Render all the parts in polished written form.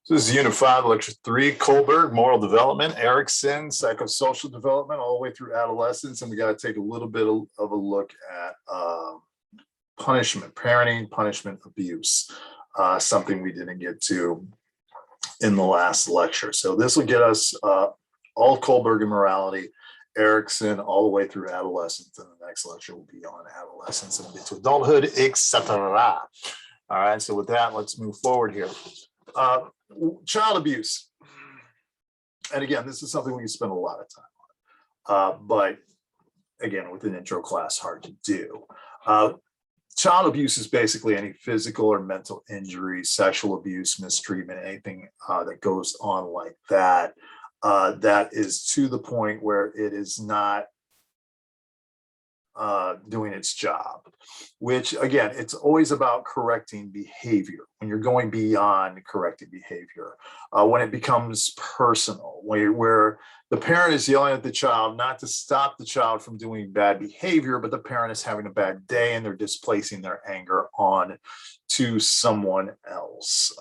So this is Unit 5, Lecture 3, Kohlberg, Moral Development, Erikson, Psychosocial Development, all the way through adolescence. And we got to take a little bit of a look at punishment, parenting, punishment, abuse, something we didn't get to in the last lecture. So this will get us all Kohlberg and morality, Erikson, all the way through adolescence. And the next lecture will be on adolescence and we'll get to adulthood, etc. All right, so with that, let's move forward here. Child abuse. And again, this is something we can spend a lot of time on. But again, with an intro class, hard to do. Child abuse is basically any physical or mental injury, sexual abuse, mistreatment, anything that goes on like that, that is to the point where it is not doing its job, which again, it's always about correcting behavior. When you're going beyond correcting behavior, when it becomes personal, where the parent is yelling at the child, not to stop the child from doing bad behavior, but the parent is having a bad day and they're displacing their anger on to someone else.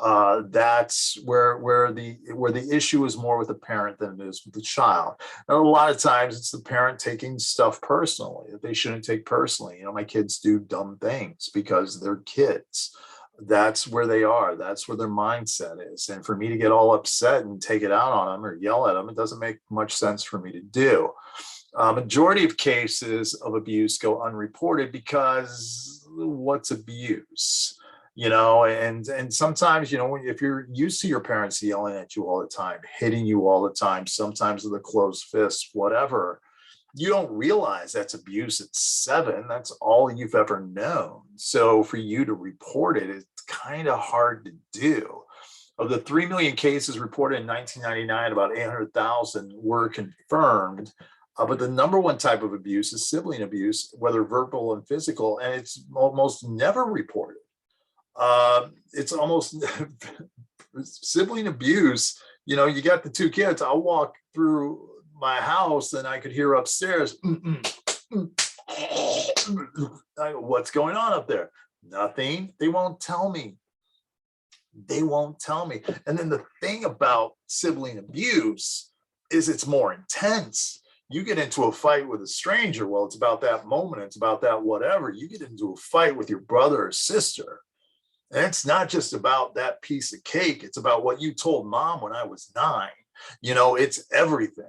That's where the issue is more with the parent than it is with the child. And a lot of times it's the parent taking stuff personally that they shouldn't take personally. You know, my kids do dumb things because they're kids. That's where they are. That's where their mindset is. And for me to get all upset and take it out on them or yell at them, it doesn't make much sense for me to do. Majority of cases of abuse go unreported because what's abuse? You know, and sometimes, you know, if you're used to your parents yelling at you all the time, hitting you all the time, sometimes with a closed fist, whatever, you don't realize that's abuse at 7. That's all you've ever known. So for you to report it, it's kind of hard to do. Of the 3 million cases reported in 1999, about 800,000 were confirmed. But the number one type of abuse is sibling abuse, whether verbal and physical, and it's almost never reported. It's almost sibling abuse. You know, you got the 2 kids. I'll walk through my house and I could hear upstairs, what's going on up there? Nothing. They won't tell me. They won't tell me. And then the thing about sibling abuse is it's more intense. You get into a fight with a stranger. Well, it's about that moment. It's about that whatever. You get into a fight with your brother or sister. And it's not just about that piece of cake. It's about what you told mom when I was 9. You know, it's everything.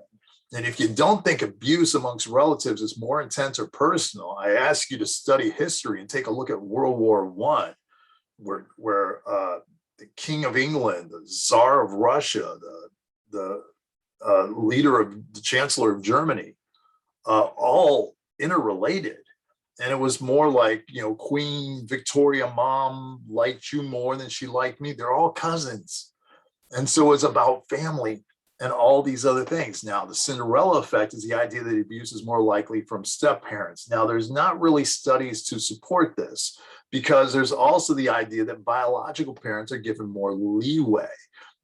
And if you don't think abuse amongst relatives is more intense or personal, I ask you to study history and take a look at World War I, where the King of England, the Tsar of Russia, the leader of the Chancellor of Germany, all interrelated. And it was more like, you know, Queen Victoria, mom liked you more than she liked me. They're all cousins. And so it's about family and all these other things. Now, the Cinderella effect is the idea that abuse is more likely from step parents. Now, there's not really studies to support this because there's also the idea that biological parents are given more leeway,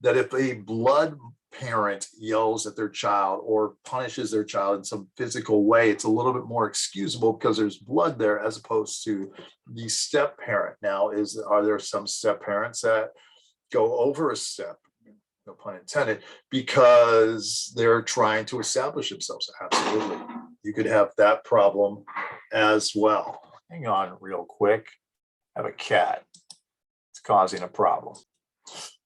that if a blood parent yells at their child or punishes their child in some physical way, it's a little bit more excusable because there's blood there as opposed to the step parent. Now, are there some step parents that go over a step? No pun intended, because they're trying to establish themselves. Absolutely. You could have that problem as well. Hang on real quick. I have a cat. It's causing a problem.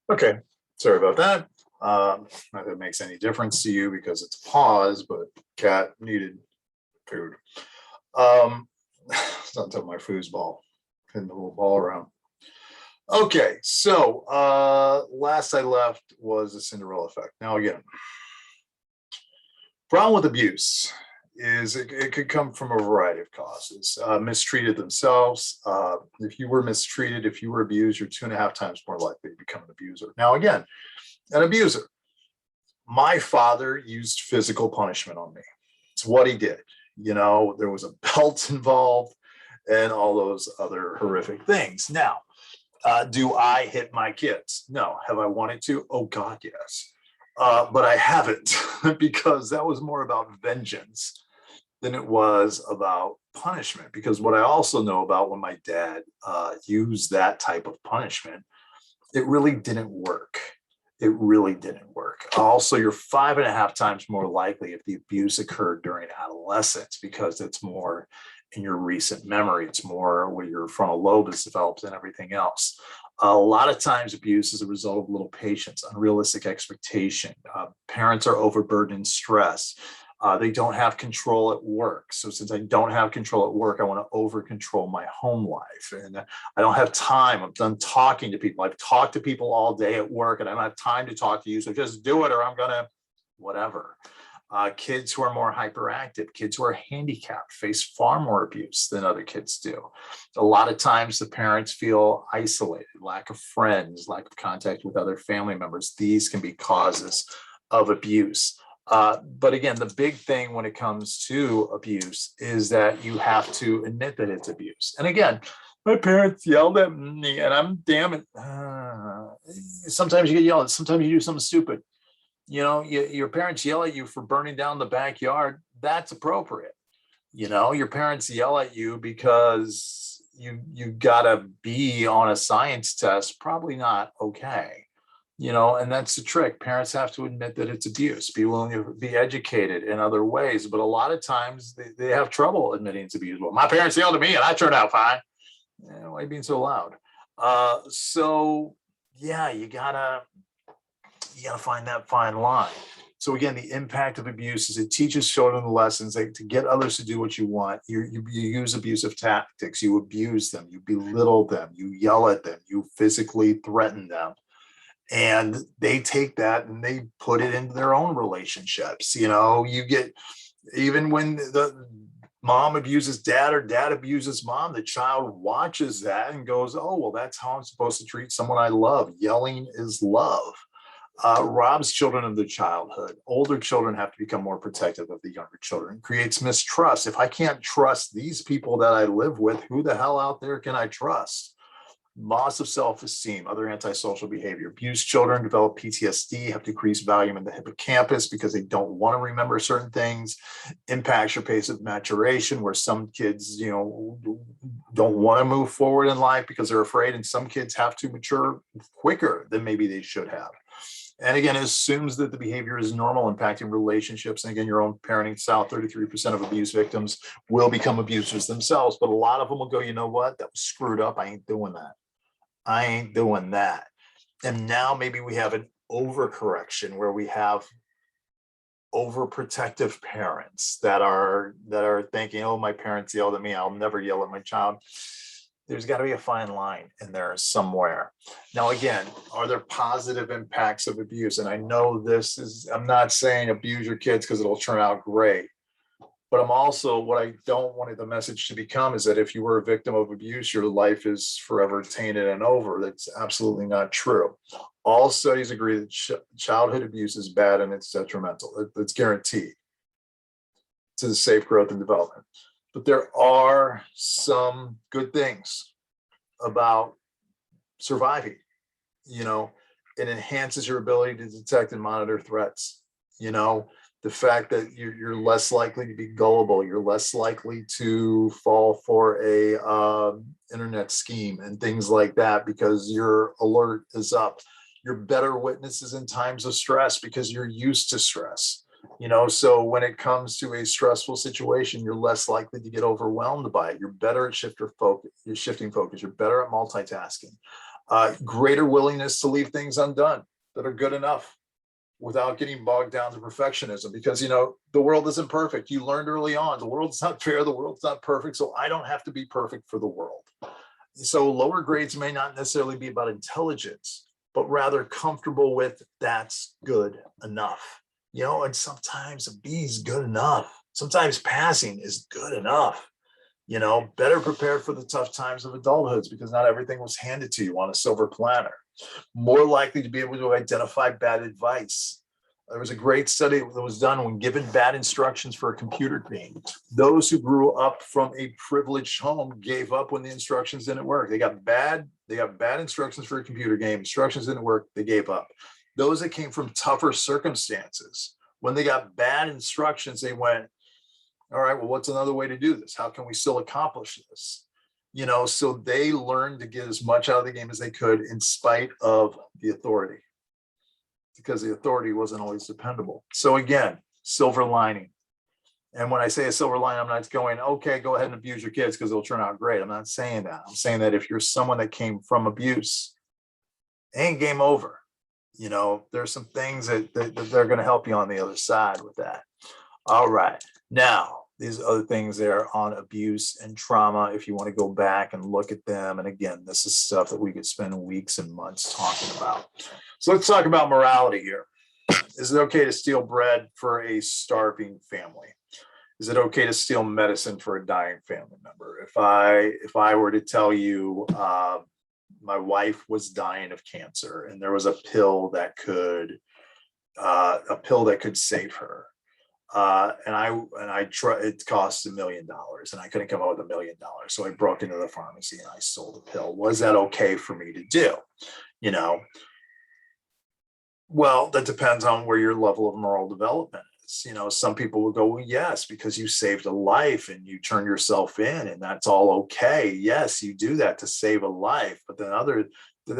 Okay, sorry about that. Not that it makes any difference to you because it's a pause, but cat needed food. It's on top of my foosball, hitting the little ball around. Okay, so last I left was the Cinderella effect. Now again, problem with abuse is it could come from a variety of causes. Mistreated themselves. If you were mistreated, if you were abused, you're 2.5 times more likely to become an abuser. Now again, an abuser. My father used physical punishment on me. It's what he did. You know, there was a belt involved and all those other horrific things. Now, do I hit my kids? No. Have I wanted to? Oh God, yes. But I haven't because that was more about vengeance than it was about punishment. Because what I also know about when my dad used that type of punishment, it really didn't work. it really didn't work. Also, you're 5.5 times more likely if the abuse occurred during adolescence, because it's more in your recent memory. It's more where your frontal lobe is developed and everything else. A lot of times abuse is a result of little patience, unrealistic expectation. Parents are overburdened, stress. They don't have control at work. So since I don't have control at work, I want to over control my home life. And I don't have time. I'm done talking to people. I've talked to people all day at work and I don't have time to talk to you. So just do it or I'm going to whatever. Kids who are more hyperactive, kids who are handicapped face far more abuse than other kids do. A lot of times the parents feel isolated, lack of friends, lack of contact with other family members. These can be causes of abuse. But again, the big thing when it comes to abuse is that you have to admit that it's abuse. And again, my parents yelled at me and I'm damn it. Sometimes you get yelled at, sometimes you do something stupid. You know, your parents yell at you for burning down the backyard. That's appropriate. You know, your parents yell at you because you got a B on a science test. Probably not okay. You know, and that's the trick. Parents have to admit that it's abuse, be willing to be educated in other ways. But a lot of times they have trouble admitting it's abuse. Well, my parents yelled at me and I turned out fine. Why are you being so loud? So yeah, you gotta find that fine line. So again, the impact of abuse is it teaches children lessons to get others to do what you want. You use abusive tactics, you abuse them, you belittle them, you yell at them, you physically threaten them. And they take that and they put it into their own relationships. You know, you get, even when the mom abuses dad or dad abuses mom, the child watches that and goes, oh, well, that's how I'm supposed to treat someone I love. Yelling is love. Robs children of their childhood. Older children have to become more protective of the younger children. Creates mistrust. If I can't trust these people that I live with, who the hell out there can I trust? Loss of self-esteem, other antisocial behavior. Abused children develop PTSD, have decreased volume in the hippocampus because they don't want to remember certain things. Impacts your pace of maturation, where some kids, you know, don't want to move forward in life because they're afraid, and some kids have to mature quicker than maybe they should have. And again, it assumes that the behavior is normal, impacting relationships. And again, your own parenting style, 33% of abuse victims will become abusers themselves. But a lot of them will go, you know what, that was screwed up. I ain't doing that. I ain't doing that. And now maybe we have an overcorrection where we have overprotective parents that are thinking, oh, my parents yelled at me, I'll never yell at my child. There's got to be a fine line in there somewhere. Now, again, are there positive impacts of abuse? And I know I'm not saying abuse your kids because it'll turn out great. But I'm also, what I don't want the message to become is that if you were a victim of abuse, your life is forever tainted and over. That's absolutely not true. All studies agree that childhood abuse is bad and it's detrimental. It's guaranteed to the safe growth and development. But there are some good things about surviving. You know, it enhances your ability to detect and monitor threats. You know, the fact that you're less likely to be gullible, you're less likely to fall for a internet scheme and things like that because your alert is up. You're better witnesses in times of stress because you're used to stress. You know, so when it comes to a stressful situation, you're less likely to get overwhelmed by it. You're better at shifting focus. You're better at multitasking. Greater willingness to leave things undone that are good enough, without getting bogged down to perfectionism, because, you know, the world isn't perfect. You learned early on, the world's not fair, the world's not perfect, so I don't have to be perfect for the world. So lower grades may not necessarily be about intelligence, but rather comfortable with that's good enough. You know, and sometimes a B is good enough. Sometimes passing is good enough. You know, better prepared for the tough times of adulthood because not everything was handed to you on a silver platter. More likely to be able to identify bad advice. There was a great study that was done when given bad instructions for a computer game. Those who grew up from a privileged home gave up when the instructions didn't work. They got bad instructions for a computer game. Instructions didn't work. They gave up. Those that came from tougher circumstances, when they got bad instructions, they went, all right, well, what's another way to do this? How can we still accomplish this? You know, so they learned to get as much out of the game as they could in spite of the authority. because the authority wasn't always dependable. So again, silver lining. And when I say a silver lining, I'm not going, okay, go ahead and abuse your kids because they'll turn out great. I'm not saying that. I'm saying that if you're someone that came from abuse, it ain't game over. You know, there's some things that they're going to help you on the other side with that. All right. Now, these other things there on abuse and trauma, if you want to go back and look at them. And again, this is stuff that we could spend weeks and months talking about. So let's talk about morality here. Is it okay to steal bread for a starving family? Is it okay to steal medicine for a dying family member? If I were to tell you my wife was dying of cancer and there was a pill that could save her, and I tried, it cost $1 million and I couldn't come up with $1 million, so I broke into the pharmacy and I sold the pill. Was that okay for me to do? You know, well, that depends on where your level of moral development is. You know, some people will go, well, yes, because you saved a life and you turned yourself in and that's all okay. Yes, you do that to save a life. But then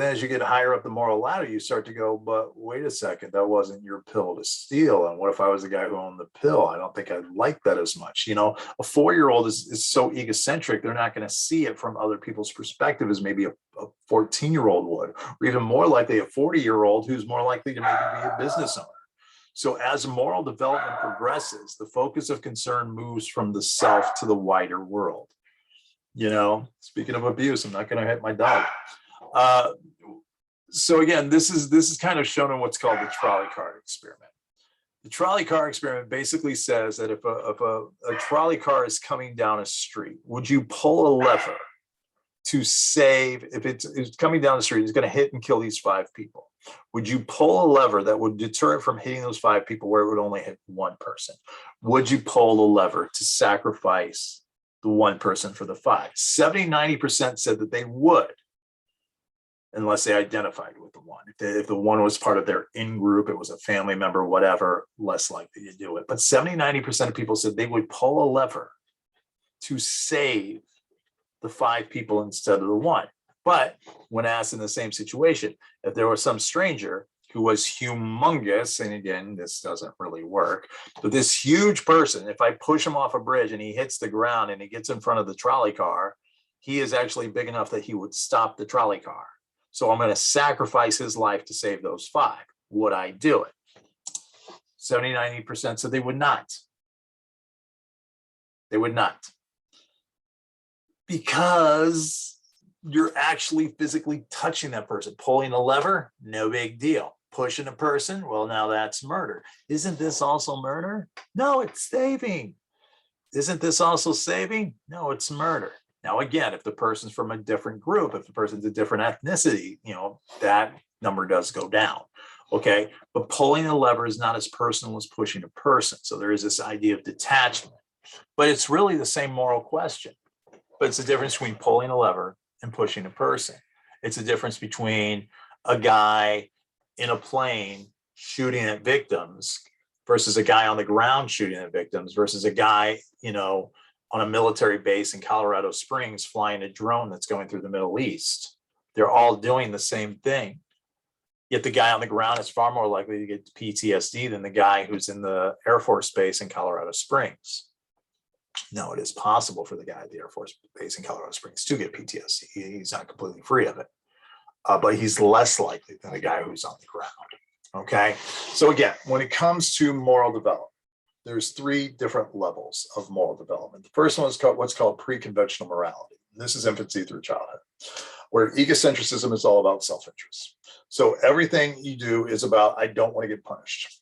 as you get higher up the moral ladder, you start to go, but wait a second, that wasn't your pill to steal. And what if I was the guy who owned the pill? I don't think I'd like that as much. You know, a 4-year-old is so egocentric, they're not going to see it from other people's perspective as maybe a 14-year-old would, or even more likely a 40-year-old who's more likely to maybe be a business owner. So as moral development progresses, the focus of concern moves from the self to the wider world. You know, speaking of abuse, I'm not going to hit my dog. So again, this is kind of shown in what's called the trolley car experiment. The trolley car experiment basically says that if a trolley car is coming down a street, would you pull a lever to save, if it's coming down the street, it's going to hit and kill these 5 people. Would you pull a lever that would deter it from hitting those 5 people where it would only hit 1 person? Would you pull a lever to sacrifice the 1 person for the 5? 70-90% said that they would, unless they identified with the 1. If the 1 was part of their in-group, it was a family member, whatever, less likely to do it. But 70-90% of people said they would pull a lever to save the 5 people instead of the 1. But when asked in the same situation, if there was some stranger who was humongous, and again, this doesn't really work, but this huge person, if I push him off a bridge and he hits the ground and he gets in front of the trolley car, he is actually big enough that he would stop the trolley car. So I'm going to sacrifice his life to save those 5. Would I do it? 70-90% said they would not. They would not. Because you're actually physically touching that person. Pulling a lever, no big deal. Pushing a person, well, now that's murder. Isn't this also murder? No, it's saving. Isn't this also saving? No, it's murder. Now, again, if the person's from a different group, if the person's a different ethnicity, you know, that number does go down. Okay. But pulling a lever is not as personal as pushing a person. So there is this idea of detachment, but it's really the same moral question. But it's the difference between pulling a lever and pushing a person. It's the difference between a guy in a plane shooting at victims versus a guy on the ground shooting at victims versus a guy, you know, on a military base in Colorado Springs flying a drone that's going through the Middle East. They're all doing the same thing. Yet the guy on the ground is far more likely to get PTSD than the guy who's in the Air Force Base in Colorado Springs. No, it is possible for the guy at the Air Force Base in Colorado Springs to get PTSD. He's not completely free of it, but he's less likely than the guy who's on the ground. Okay. So again, when it comes to moral development, there's 3 different levels of moral development. The first one is called what's called pre-conventional morality. And this is infancy through childhood, where egocentrism is all about self-interest. So everything you do is about, I don't want to get punished.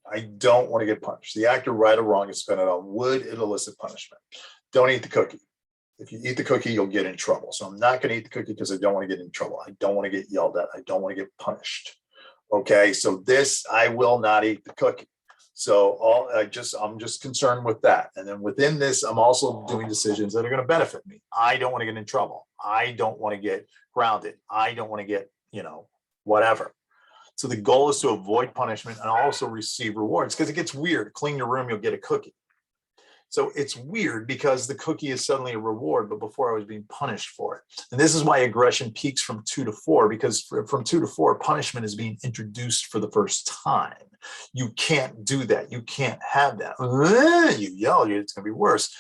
I don't want to get punished. The act of right or wrong is spent on would it elicit punishment. Don't eat the cookie. If you eat the cookie, you'll get in trouble. So I'm not going to eat the cookie because I don't want to get in trouble. I don't want to get yelled at. I don't want to get punished. Okay, so this, I will not eat the cookie. So I'm just concerned with that. And then within this, I'm also doing decisions that are going to benefit me. I don't want to get in trouble. I don't want to get grounded. I don't want to get, you know, whatever. So the goal is to avoid punishment and also receive rewards, because it gets weird. Clean your room, you'll get a cookie. So it's weird because the cookie is suddenly a reward, but before I was being punished for it. And this is why aggression peaks from 2 to 4, because from 2 to 4, punishment is being introduced for the first time. You can't do that. You can't have that. You yell, it's going to be worse.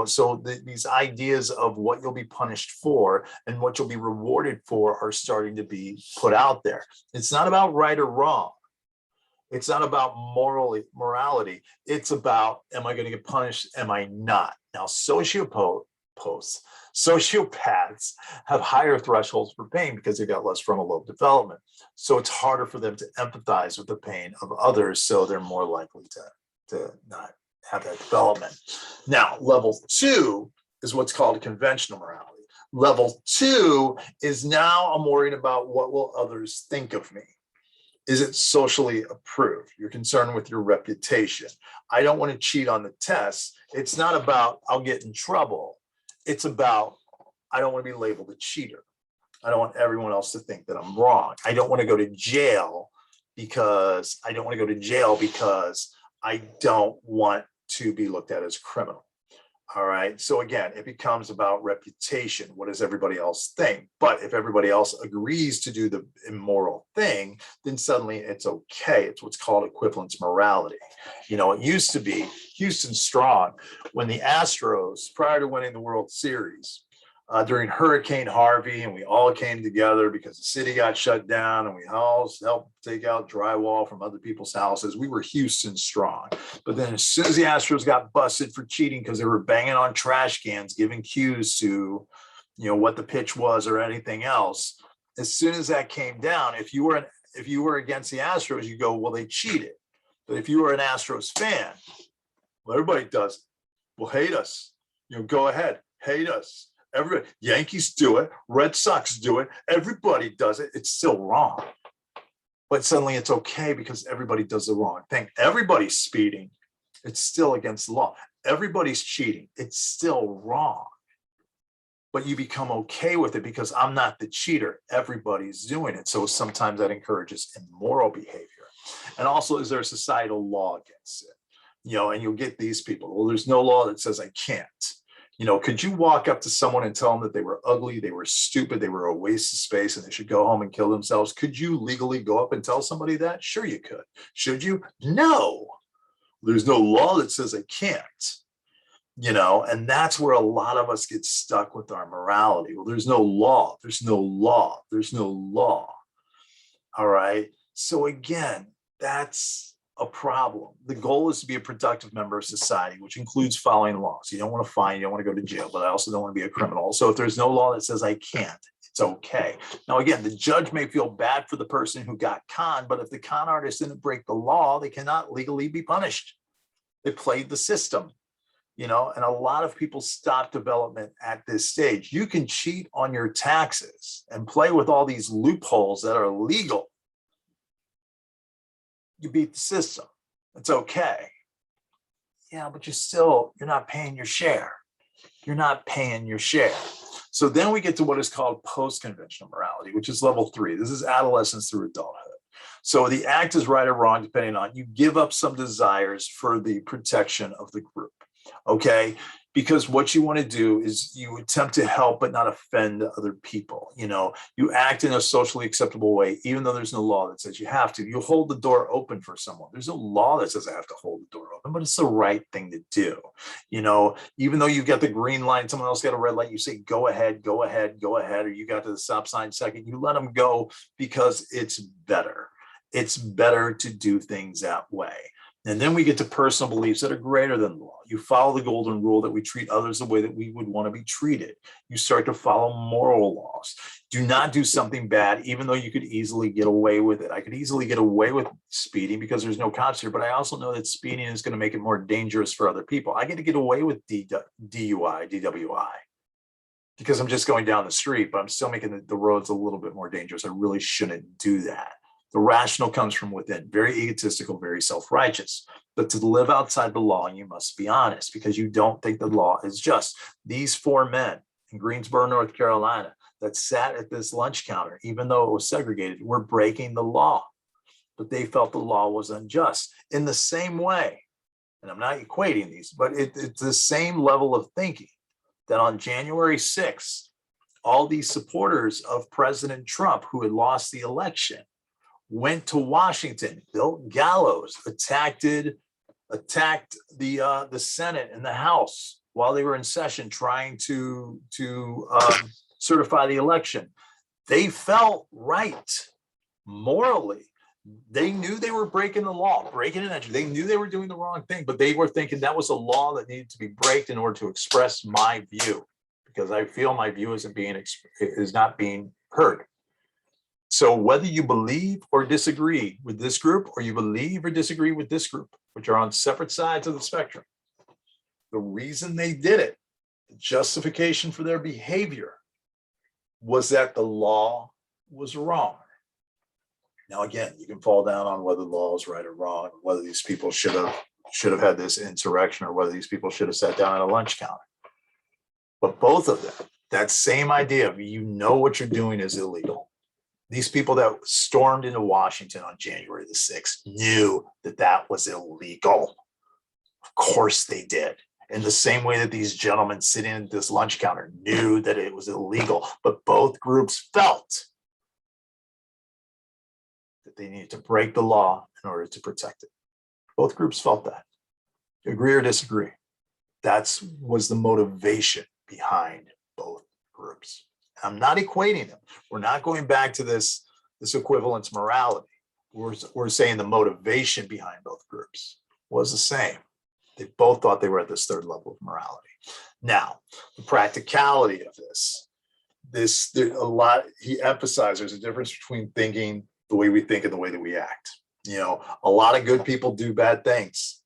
So these ideas of what you'll be punished for and what you'll be rewarded for are starting to be put out there. It's not about right or wrong. It's not about morality. It's about, am I going to get punished? Am I not? Now, sociopaths have higher thresholds for pain because they've got less frontal lobe development. So it's harder for them to empathize with the pain of others. So they're more likely to not have that development. Now, level 2 is what's called conventional morality. Level 2 is now I'm worried about what will others think of me. Is it socially approved? You're concerned with your reputation. I don't want to cheat on the test. It's not about I'll get in trouble. It's about I don't want to be labeled a cheater. I don't want everyone else to think that I'm wrong. I don't want to go to jail because I don't want to be looked at as a criminal. All right. So again, it becomes about reputation. What does everybody else think? But if everybody else agrees to do the immoral thing, then suddenly it's okay. It's what's called equivalence morality. It used to be Houston Strong when the Astros, prior to winning the World Series, during Hurricane Harvey, and we all came together because the city got shut down and we all helped take out drywall from other people's houses. We were Houston Strong. But then as soon as the Astros got busted for cheating because they were banging on trash cans, giving cues to, what the pitch was or anything else, as soon as that came down, if you were against the Astros, you go, well, they cheated. But if you were an Astros fan, well, everybody does it. Well, hate us. Go ahead, hate us. Everybody, Yankees do it, Red Sox do it, everybody does it. It's still wrong. But suddenly it's okay because everybody does the wrong thing. Everybody's speeding. It's still against the law. Everybody's cheating. It's still wrong. But you become okay with it because I'm not the cheater. Everybody's doing it. So sometimes that encourages immoral behavior. And also, is there a societal law against it? And you'll get these people. Well, there's no law that says I can't. Could you walk up to someone and tell them that they were ugly, they were stupid, they were a waste of space, and they should go home and kill themselves? Could you legally go up and tell somebody that? Sure you could. Should you? No. There's no law that says I can't. And that's where a lot of us get stuck with our morality. Well, there's no law. There's no law. There's no law. All right. So again, that's a problem. The goal is to be a productive member of society, which includes following laws. You don't want to fine, you don't want to go to jail, but I also don't want to be a criminal. So if there's no law that says I can't, it's okay. Now, again, the judge may feel bad for the person who got conned, but if the con artist didn't break the law, they cannot legally be punished. They played the system, and a lot of people stop development at this stage. You can cheat on your taxes and play with all these loopholes that are legal. You beat the system. It's okay. Yeah, but you're not paying your share. You're not paying your share. So then we get to what is called post-conventional morality, which is level 3. This is adolescence through adulthood. So the act is right or wrong, depending on you give up some desires for the protection of the group. Okay. Because what you want to do is you attempt to help but not offend other people. You act in a socially acceptable way, even though there's no law that says you have to. You hold the door open for someone. There's no law that says I have to hold the door open, but it's the right thing to do. Even though you've got the green light, someone else got a red light, you say, go ahead, go ahead, go ahead. Or you got to the stop sign second, you let them go because it's better. It's better to do things that way. And then we get to personal beliefs that are greater than law. You follow the golden rule that we treat others the way that we would want to be treated. You start to follow moral laws. Do not do something bad, even though you could easily get away with it. I could easily get away with speeding because there's no cops here, but I also know that speeding is going to make it more dangerous for other people. I get away with DUI, DWI, because I'm just going down the street, but I'm still making the roads a little bit more dangerous. I really shouldn't do that. The rational comes from within, very egotistical, very self-righteous. But to live outside the law, you must be honest because you don't think the law is just. These 4 men in Greensboro, North Carolina, that sat at this lunch counter, even though it was segregated, were breaking the law. But they felt the law was unjust. In the same way, and I'm not equating these, but it's the same level of thinking that on January 6th, all these supporters of President Trump who had lost the election went to Washington, built gallows, attacked the Senate and the House while they were in session trying to certify the election. They felt right morally. They knew they were breaking the law, breaking an entry. They knew they were doing the wrong thing, but they were thinking that was a law that needed to be broken in order to express my view, because I feel my view is not being heard. So whether you believe or disagree with this group, or you believe or disagree with this group, which are on separate sides of the spectrum, the reason they did it, the justification for their behavior, was that the law was wrong. Now, again, you can fall down on whether the law is right or wrong, whether these people should have had this insurrection, or whether these people should have sat down at a lunch counter. But both of them, that same idea of, you know, what you're doing is illegal. These people that stormed into Washington on January the 6th knew that that was illegal. Of course they did. In the same way that these gentlemen sitting at this lunch counter knew that it was illegal, but both groups felt that they needed to break the law in order to protect it. Both groups felt that. Agree or disagree? That was the motivation behind both groups. I'm not equating them. We're not going back to this equivalence morality. We're saying the motivation behind both groups was the same. They both thought they were at this third level of morality. Now, the practicality of there's a lot, he emphasized there's a difference between thinking the way we think and the way that we act. You know, a lot of good people do bad things.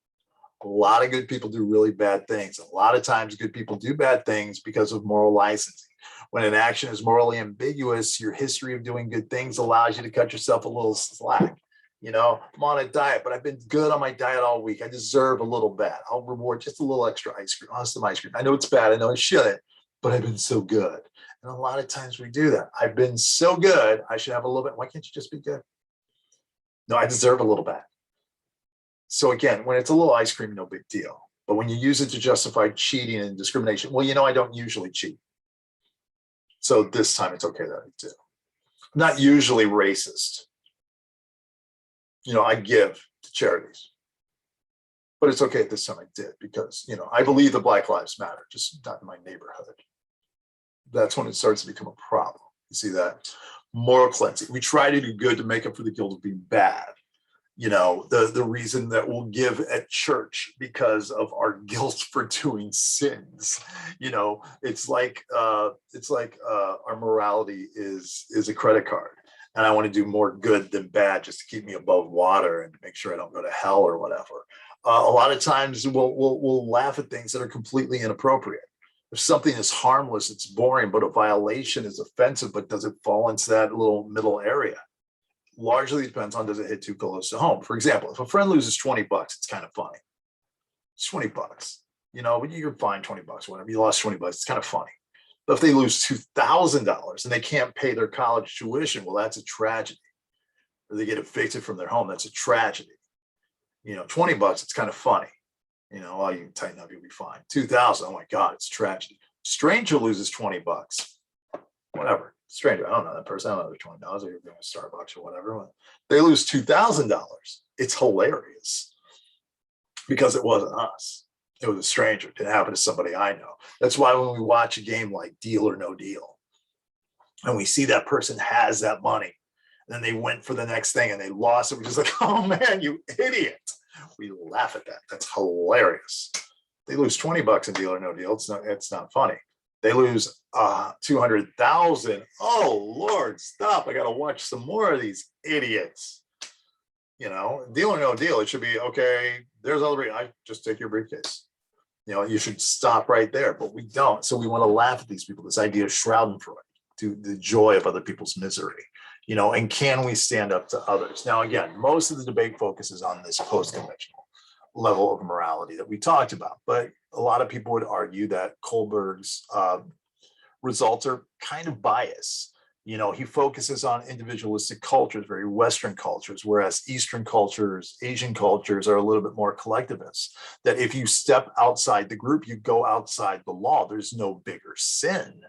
A lot of good people do really bad things. A lot of times good people do bad things because of moral licensing. When an action is morally ambiguous, your history of doing good things allows you to cut yourself a little slack. You know, I'm on a diet, but I've been good on my diet all week. I deserve a little bad. I'll reward just a little extra ice cream. I'll have some ice cream. I know it's bad. I know I shouldn't, but I've been so good. And a lot of times we do that. I've been so good, I should have a little bit. Why can't you just be good? No, I deserve a little bad. So again, when it's a little ice cream, no big deal. But when you use it to justify cheating and discrimination, well, you know, I don't usually cheat. So this time it's okay that I do. I'm not usually racist. You know, I give to charities, but it's okay this time I did, because, you know, I believe that Black Lives Matter, just not in my neighborhood. That's when it starts to become a problem. You see that? Moral cleansing. We try to do good to make up for the guilt of being bad. You know, the reason that we'll give at church because of our guilt for doing sins. You know, it's like our morality is a credit card, and I want to do more good than bad just to keep me above water and make sure I don't go to hell or whatever. A lot of times we'll laugh at things that are completely inappropriate. If something is harmless, it's boring, but a violation is offensive, but does it fall into that little middle area? Largely depends on, does it hit too close to home? For example, if a friend loses $20, it's kind of funny. It's $20, you know, but you're fine, $20, whatever. You lost $20, it's kind of funny. But if they lose $2,000 and they can't pay their college tuition, well, that's a tragedy. Or they get evicted from their home, that's a tragedy. You know, $20, it's kind of funny. You know, well, you can tighten up, you'll be fine. 2,000, oh my God, it's a tragedy. Stranger loses $20, whatever. Stranger, I don't know that person. I don't know they're $20. They're going to Starbucks or whatever. They lose $2,000. It's hilarious because it wasn't us. It was a stranger. It didn't happen to somebody I know. That's why when we watch a game like Deal or No Deal, and we see that person has that money, and then they went for the next thing and they lost it, we're just like, oh man, you idiot. We laugh at that. That's hilarious. They lose $20 in Deal or No Deal. It's not funny. They lose 200,000. Oh Lord, stop! I got to watch some more of these idiots. You know, Deal or No Deal. It should be okay. There's all the. I just take your briefcase. You know, you should stop right there, but we don't. So we want to laugh at these people. This idea of Schadenfreude, to the joy of other people's misery. You know, and can we stand up to others? Now, again, most of the debate focuses on this post-conventional level of morality that we talked about, but a lot of people would argue that Kohlberg's results are kind of biased, You know, he focuses on individualistic cultures, very Western cultures, whereas Eastern cultures, Asian cultures are a little bit more collectivist. That if you step outside the group, you go outside the law. There's no bigger sin.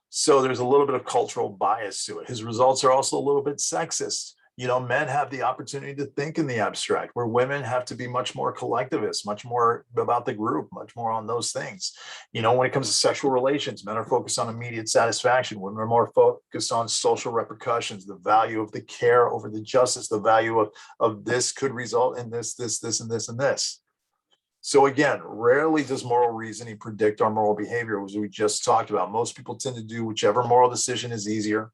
So there's a little bit of cultural bias to it. His results are also a little bit sexist. You know, men have the opportunity to think in the abstract, where women have to be much more collectivist, much more about the group, much more on those things. You know, when it comes to sexual relations, men are focused on immediate satisfaction. Women are more focused on social repercussions, the value of the care over the justice, the value of this could result in this, and this. So again, rarely does moral reasoning predict our moral behavior, as we just talked about. Most people tend to do whichever moral decision is easier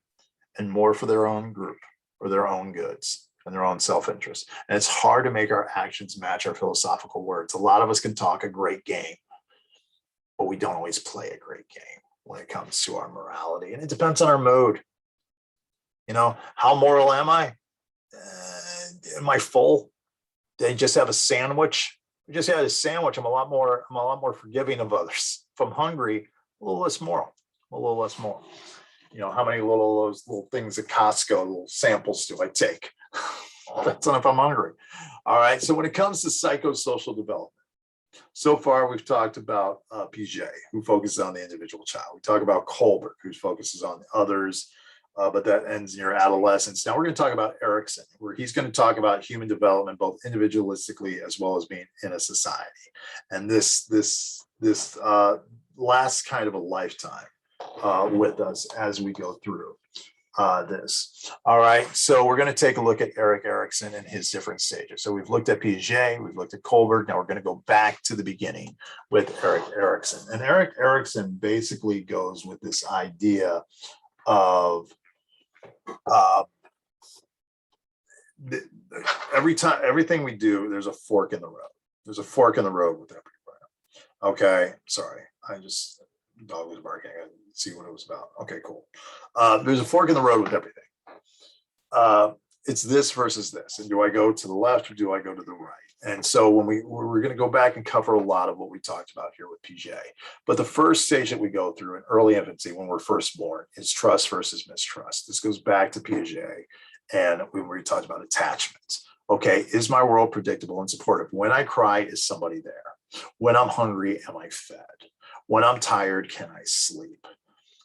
and more for their own group or their own goods and their own self-interest. And it's hard to make our actions match our philosophical words. A lot of us can talk a great game, but we don't always play a great game when it comes to our morality. And it depends on our mood. You know, how moral am I? Am I full? Did I just have a sandwich? I just had a sandwich. I'm a lot more forgiving of others. If I'm hungry, a little less moral. You know, how many those little things at Costco, little samples do I take? That's on if I'm hungry. All right. So when it comes to psychosocial development, so far we've talked about Piaget, who focuses on the individual child. We talk about Kohlberg, who focuses on others, but that ends in your adolescence. Now we're going to talk about Erikson, where he's going to talk about human development, both individualistically as well as being in a society. And this lasts kind of a lifetime with us as we go through this. All right, so we're going to take a look at Erikson and his different stages. So we've looked at Piaget, we've looked at Kohlberg. Now we're going to go back to the beginning with Erikson. And Erikson basically goes with this idea of everything we do, there's a fork in the road. There's a fork in the road with everything. Okay, sorry, dog was barking. I didn't see what it was about. Okay, cool. There's a fork in the road with everything. It's this versus this. And do I go to the left or do I go to the right? And so when we're going to go back and cover a lot of what we talked about here with Piaget. But the first stage that we go through in early infancy, when we're first born, is trust versus mistrust. This goes back to Piaget and we talked about attachments. Okay, is my world predictable and supportive? When I cry, is somebody there? When I'm hungry, am I fed? When I'm tired, can I sleep?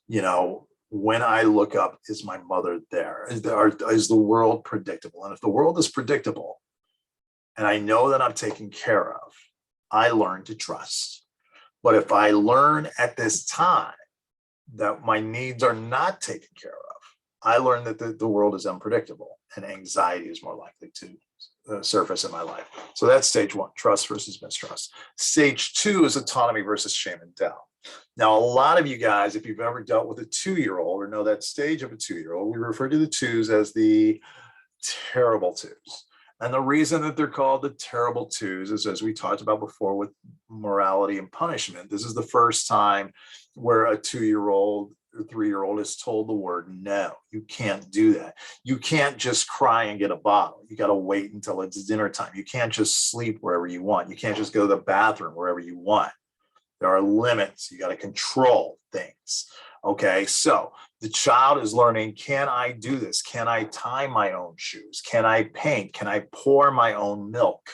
You know, when I look up, is my mother there? Is the world predictable? And if the world is predictable, and I know that I'm taken care of, I learn to trust. But if I learn at this time that my needs are not taken care of, I learn that the world is unpredictable and anxiety is more likely to surface in my life. So that's stage one, trust versus mistrust. Stage two is autonomy versus shame and doubt. Now, a lot of you guys, if you've ever dealt with a 2-year-old or know that stage of a 2-year-old, we refer to the twos as the terrible twos. And the reason that they're called the terrible twos is, as we talked about before with morality and punishment, this is the first time where a 2-year-old or 3-year-old is told the word no. You can't do that. You can't just cry and get a bottle. You got to wait until it's dinner time. You can't just sleep wherever you want. You can't just go to the bathroom wherever you want. There are limits. You got to control things. Okay, so the child is learning, can I do this? Can I tie my own shoes? Can I paint? Can I pour my own milk?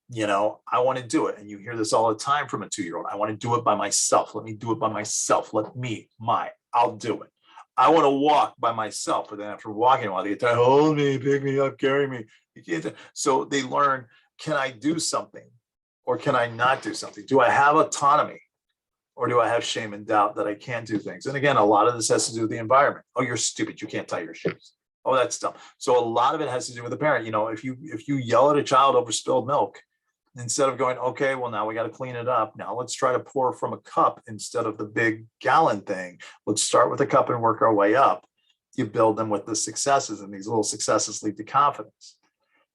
You know, I want to do it. And you hear this all the time from a 2-year-old. I want to do it by myself. Let me do it by myself. I'll do it. I want to walk by myself. But then after walking a while, they get tired, hold me, pick me up, carry me. You can't. So they learn, can I do something or can I not do something? Do I have autonomy? Or do I have shame and doubt that I can't do things? And again, a lot of this has to do with the environment. Oh, you're stupid. You can't tie your shoes. Oh, that's dumb. So a lot of it has to do with the parent. You know, if you yell at a child over spilled milk, instead of going, okay, well, now we got to clean it up. Now let's try to pour from a cup instead of the big gallon thing. Let's start with a cup and work our way up. You build them with the successes, and these little successes lead to confidence.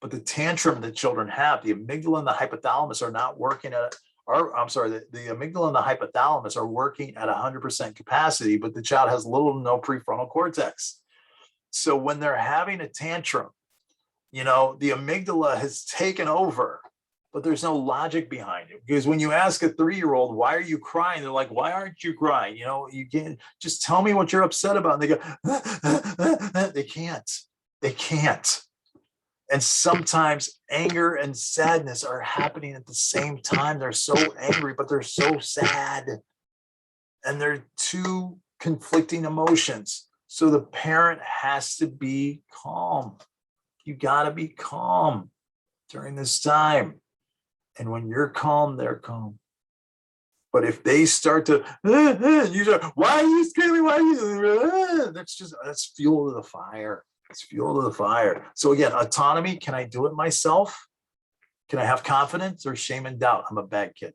But the tantrum that children have, the amygdala and the hypothalamus are not working at the amygdala and the hypothalamus are working at 100% capacity, but the child has little to no prefrontal cortex. So when they're having a tantrum, you know, the amygdala has taken over but there's no logic behind it. Because when you ask a 3-year-old, why are you crying? They're like, why aren't you crying? You know, you can't just tell me what you're upset about. And they go, they can't. They can't. And sometimes anger and sadness are happening at the same time. They're so angry, but they're so sad. And they're two conflicting emotions. So the parent has to be calm. You got to be calm during this time. And when you're calm, they're calm. But if they start to, you say, why are you screaming? Why are you? That's fuel to the fire. It's fuel to the fire. So again, autonomy. Can I do it myself? Can I have confidence or shame and doubt? I'm a bad kid.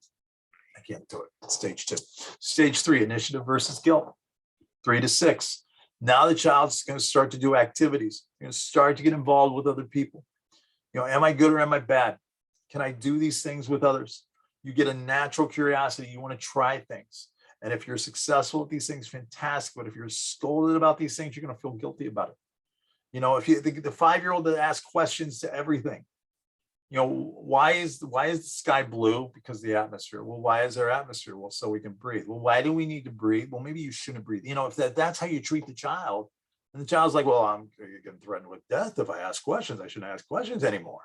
I can't do it. Stage 2. Stage 3, initiative versus guilt. 3 to 6. Now the child's going to start to do activities. You're going to start to get involved with other people. You know, am I good or am I bad? Can I do these things with others? You get a natural curiosity. You want to try things. And if you're successful at these things, fantastic. But if you're scolded about these things, you're going to feel guilty about it. You know, if you the 5-year-old that asks questions to everything, you know, why is the sky blue? Because the atmosphere. Well, why is there atmosphere? Well, so we can breathe. Well, why do we need to breathe? Well, maybe you shouldn't breathe. You know, if that's how you treat the child, and the child's like, well, I'm getting threatened with death if I ask questions. I shouldn't ask questions anymore.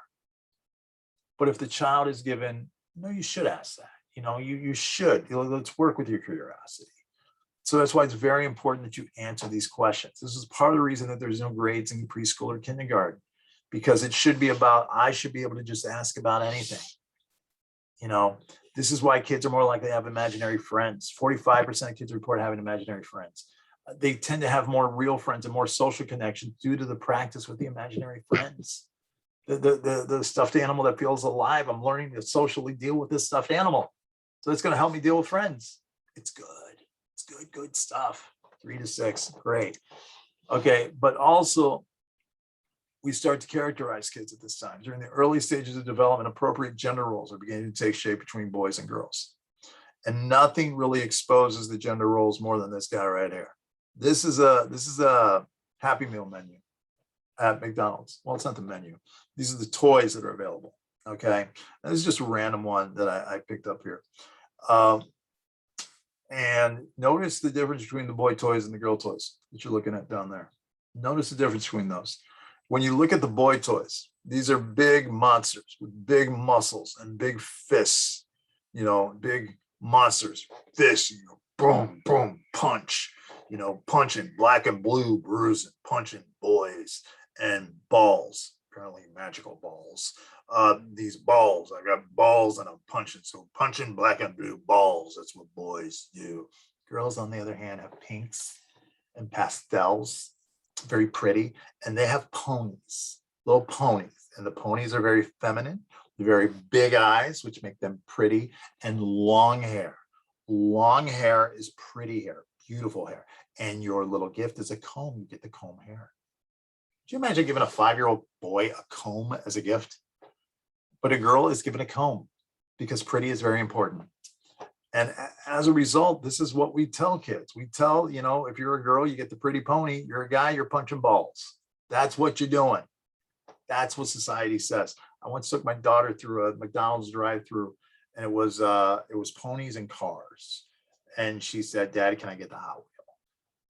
But if the child is given, no, you should ask that. You know, you should. You know, let's work with your curiosity. So that's why it's very important that you answer these questions. This is part of the reason that there's no grades in preschool or kindergarten, because it should be about, I should be able to just ask about anything. You know, this is why kids are more likely to have imaginary friends. 45% of kids report having imaginary friends. They tend to have more real friends and more social connections due to the practice with the imaginary friends. The stuffed animal that feels alive. I'm learning to socially deal with this stuffed animal. So it's going to help me deal with friends. It's good. It's good stuff. 3 to 6. Great. Okay. But also, we start to characterize kids at this time. During the early stages of development, appropriate gender roles are beginning to take shape between boys and girls. And nothing really exposes the gender roles more than this guy right here. This is a Happy Meal menu at McDonald's. Well, it's not the menu. These are the toys that are available. Okay. And this is just a random one that I picked up here. And notice the difference between the boy toys and the girl toys that you're looking at down there. Notice the difference between those. When you look at the boy toys, these are big monsters with big muscles and big fists, you know, big monsters, fists, you know, boom, boom, punch, you know, punching black and blue, bruising, punching boys and balls, apparently magical balls. These balls, I got balls and I'm punching. So punching black and blue balls, that's what boys do. Girls, on the other hand, have pinks and pastels, very pretty, and they have ponies, little ponies. And the ponies are very feminine, very big eyes, which make them pretty, and long hair. Long hair is pretty hair, beautiful hair. And your little gift is a comb. You get the comb hair. Could you imagine giving a 5-year-old boy a comb as a gift? But a girl is given a comb because pretty is very important. And as a result, this is what we tell kids. We tell, you know, if you're a girl, you get the pretty pony. You're a guy, you're punching balls. That's what you're doing. That's what society says. I once took my daughter through a McDonald's drive-through, and it was ponies and cars. And she said, "Daddy, can I get the Hot Wheel?"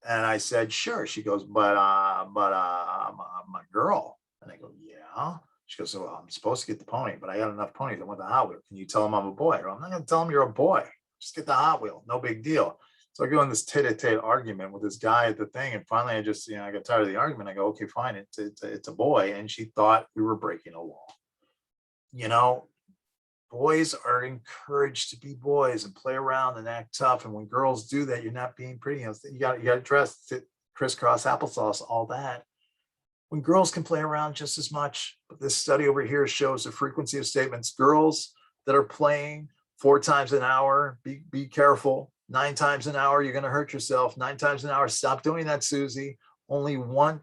And I said, "Sure." She goes, but I'm a girl. And I go, "Yeah." She goes, "So I'm supposed to get the pony, but I got enough ponies. I want the Hot Wheel. Can you tell them I'm a boy?" I go, "I'm not going to tell them you're a boy. Just get the Hot Wheel. No big deal." So I go in this tete-a-tete argument with this guy at the thing. And finally, I just, I got tired of the argument. I go, "Okay, fine. It's a boy." And she thought we were breaking a law. You know, boys are encouraged to be boys and play around and act tough. And when girls do that, you're not being pretty. You got to dress, sit, crisscross applesauce, all that. When girls can play around just as much. But this study over here shows the frequency of statements. Girls that are playing 4 times an hour, be careful. 9 times an hour, you're going to hurt yourself. 9 times an hour, stop doing that, Susie. Once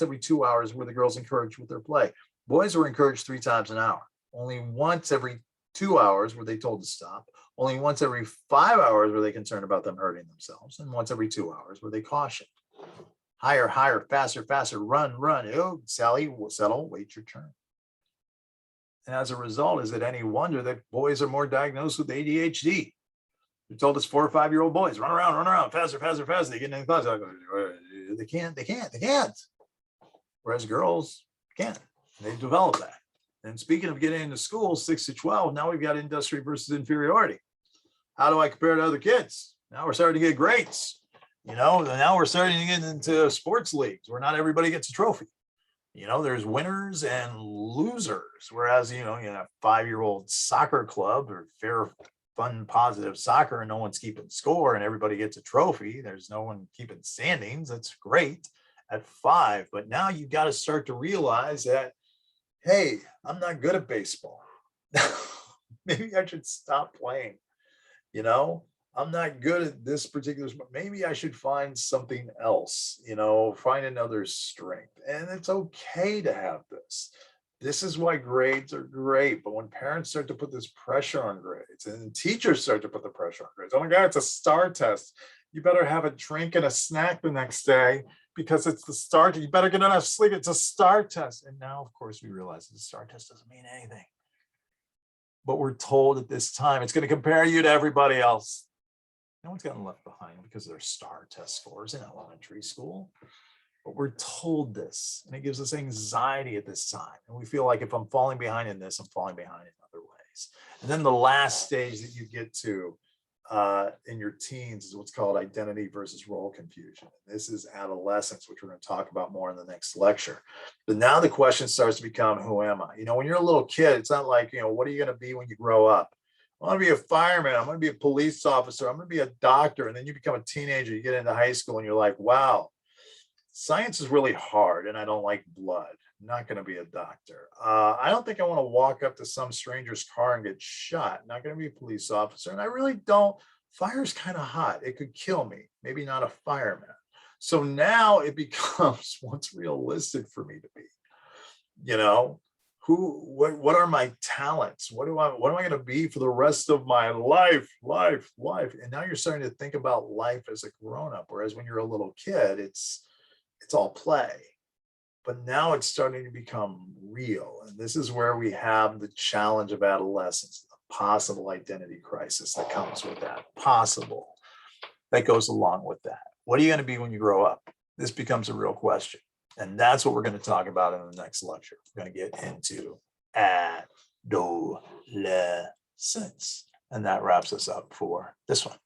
every 2 hours were the girls encouraged with their play. Boys were encouraged 3 times an hour. Only once every 2 hours were they told to stop. Only once every 5 hours were they concerned about them hurting themselves. And once every 2 hours were they cautioned. Higher, higher, faster, faster, run, run. Oh, Sally, settle, wait your turn. And as a result, is it any wonder that boys are more diagnosed with ADHD? You told us 4 or 5-year-old boys run around, faster, faster, faster. They get in the class. They can't. Whereas girls can. They develop that. And speaking of getting into school, 6 to 12, now we've got industry versus inferiority. How do I compare to other kids? Now we're starting to get grades. Now we're starting to get into sports leagues where not everybody gets a trophy. There's winners and losers. Whereas, you have 5-year-old soccer club or fair, fun, positive soccer, and no one's keeping score and everybody gets a trophy. There's no one keeping standings. That's great at 5. But now you've got to start to realize that, hey, I'm not good at baseball. Maybe I should stop playing. I'm not good at this particular sport. Maybe I should find something else, find another strength. And it's okay to have this. This is why grades are great. But when parents start to put this pressure on grades and teachers start to put the pressure on grades, oh my God, it's a STAR test. You better have a drink and a snack the next day because it's the STAR test. You better get enough sleep. It's a STAR test. And now, of course, we realize the STAR test doesn't mean anything. But we're told at this time, it's going to compare you to everybody else. No one's gotten left behind because of their STAR test scores in elementary school. But we're told this, and it gives us anxiety at this time. And we feel like if I'm falling behind in this, I'm falling behind in other ways. And then the last stage that you get to in your teens is what's called identity versus role confusion. This is adolescence, which we're going to talk about more in the next lecture. But now the question starts to become, who am I? When you're a little kid, it's not like, what are you going to be when you grow up? I want to be a fireman. I'm going to be a police officer. I'm going to be a doctor. And then you become a teenager, you get into high school and you're like, wow, science is really hard and I don't like blood. I'm not going to be a doctor. I don't think I want to walk up to some stranger's car and get shot. Not going to be a police officer. And I really don't. Fire's kind of hot. It could kill me. Maybe not a fireman. So now it becomes what's realistic for me to be. What are my talents? What am I going to be for the rest of my life? And now you're starting to think about life as a grown-up, whereas when you're a little kid, it's all play. But now it's starting to become real. And this is where we have the challenge of adolescence, the possible identity crisis that comes with that, that goes along with that. What are you going to be when you grow up? This becomes a real question. And that's what we're going to talk about in the next lecture. We're going to get into adolescence. And that wraps us up for this one.